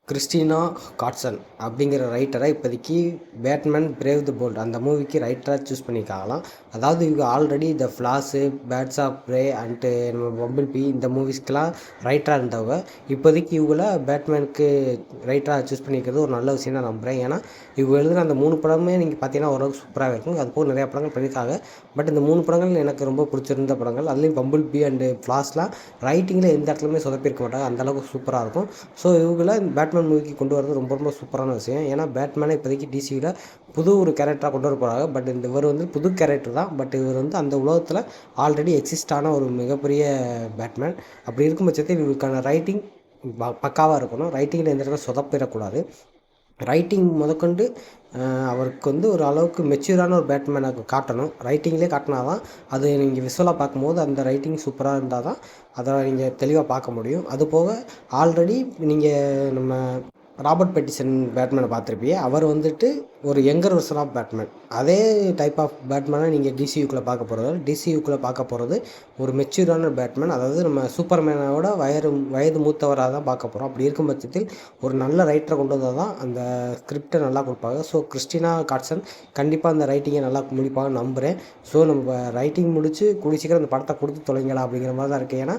Christina Godson அப்படிங்கிற ரைட்டரை இப்போதைக்கு Batman brave தி bolt அந்த மூவிக்கு ரைட்டராக சூஸ் பண்ணியிருக்காங்களாம். அதாவது இவங்க already the Flash, Birds of Prey and நம்ம பம்பிள் பி இந்த மூவிஸ்க்கெலாம் ரைட்டராக இருந்தவங்க. இப்போதைக்கு இவங்கள பேட்மேனுக்கு ரைட்டராக சூஸ் பண்ணியிருக்கிறது ஒரு நல்ல விஷயம் தான் நம்புகிறேன். ஏன்னா இவங்க எழுதுகிற அந்த 3 படமே நீங்கள் பார்த்தீங்கன்னா ஓரளவுக்கு சூப்பராக இருக்கும். அது போக நிறையா படங்கள் பண்ணியிருக்காங்க. பட் இந்த 3 படங்கள் எனக்கு ரொம்ப பிடிச்சிருந்த படங்கள். அதுலேயும் பம்பிள் பி அண்டு ஃப்ளாஷ்லாம் ரைட்டிங்கில் எந்த இடத்துலையுமே சொதப்பியிருக்க மாட்டாங்க. அந்தளவுக்கு சூப்பராக இருக்கும். ஸோ இவங்கள பேட்மேன் மூவிக்கு கொண்டு வரது ரொம்ப ரொம்ப சூப்பரான விஷயம். ஏன்னா பேட்மேனை இப்போதைக்கு டிசியில் புது ஒரு கேரக்டராக கொண்டு வர போகிறாங்க. பட் இவர் புது கேரக்டர் தான். பட் இவர் அந்த உலகத்தில் ஆல்ரெடி எக்ஸிஸ்ட் ஆன ஒரு மிகப்பெரிய பேட்மேன். அப்படி இருக்கும் பட்சத்தில் இவருக்கான ரைட்டிங் பக்காவாக இருக்கணும். ரைட்டிங்கில் எந்த இடத்துல சொதப்பிடக்கூடாது. ரைட்டிங் முதற்கொண்டு அவருக்கு ஒரு அளவுக்கு மெச்சூரான ஒரு பேட்மேனை காட்டணும். ரைட்டிங்லேயே காட்டினா தான் அது நீங்கள் விசுவலாக பார்க்கும்போது அந்த ரைட்டிங் சூப்பராக இருந்தால் தான் அதை நீங்கள் தெளிவாக பார்க்க முடியும். அது போக ஆல்ரெடி நீங்கள் நம்ம ராபர்ட் பெட்டிசன் பேட்மேனை பார்த்துருப்பீங்க. அவர் ஒரு யங்கர் வெர்ஷன் ஆஃப் பேட்மேன். அதே டைப் ஆஃப் பேட்மேனை நீங்கள் டிசியூக்குள்ளே பார்க்க போகிறது ஒரு மெச்சூரான பேட்மேன். அதாவது நம்ம சூப்பர்மேனோட வயது மூத்தவராக தான் பார்க்க போகிறோம். அப்படி இருக்கும் பட்சத்தில் ஒரு நல்ல ரைட்டரை கொண்டு வந்தால் தான் அந்த ஸ்கிரிப்டை நல்லா கொடுப்பாங்க. ஸோ கிறிஸ்டினா காட்சன் கண்டிப்பாக அந்த ரைட்டிங்கை நல்லா முடிப்பாங்க நம்புகிறேன். ஸோ நம்ம ரைட்டிங் முடித்து கூடிய சீக்கிரம் அந்த படத்தை கொடுத்து தொலைங்களா அப்படிங்கிற மாதிரி தான் இருக்குது. ஏன்னா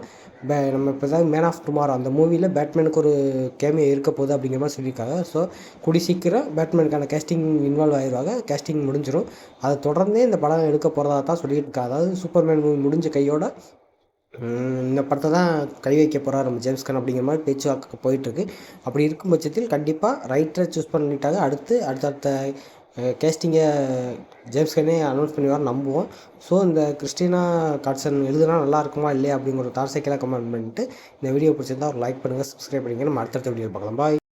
நம்ம இப்போ தான் மேன் ஆஃப் டுமாரோ அந்த மூவியில் பேட்மேனுக்கு ஒரு கேமியோ இருக்க போகுது அப்படிங்கிற மாதிரி சொல்லியிருக்காங்க. ஸோ கூடிய சீக்கிரம் பேட்மேனுக்கான கேஸ்டிங் இன்வால்வ் ஆகிடுவாங்க. கேஸ்டிங் முடிஞ்சிடும். அதை தொடர்ந்தே இந்த படம் எடுக்க போகிறதா தான் சொல்லியிருக்காங்க. அதாவது சூப்பர்மேன் மூவி முடிஞ்ச கையோட இந்த படத்தை தான் கை வைக்க போகிறார் நம்ம ஜேம்ஸ் கன் அப்படிங்கிற மாதிரி பேச்சுவாக்கு போயிட்டுருக்கு. அப்படி இருக்கும் பட்சத்தில் கண்டிப்பாக ரைட்டரை சூஸ் பண்ணிட்டாங்க. அடுத்தடுத்த கேஸ்டிங்கை ஜேம்ஸ் கன்னே அனௌன்ஸ் பண்ணுவார் நம்புவோம். ஸோ இந்த கிறிஸ்டினா காட்சன் எழுதுனா நல்லா இருக்குமா இல்லையா அப்படிங்கிற ஒரு தாட்ஸை கீழே கமெண்ட் பண்ணிட்டு இந்த வீடியோ பிடிச்சிருந்தா ஒரு லைக் பண்ணுங்கள், சப்ஸ்கிரைப் பண்ணிங்க. நம்ம அடுத்தடுத்த வீடியோ பார்க்கலாம். பாய்.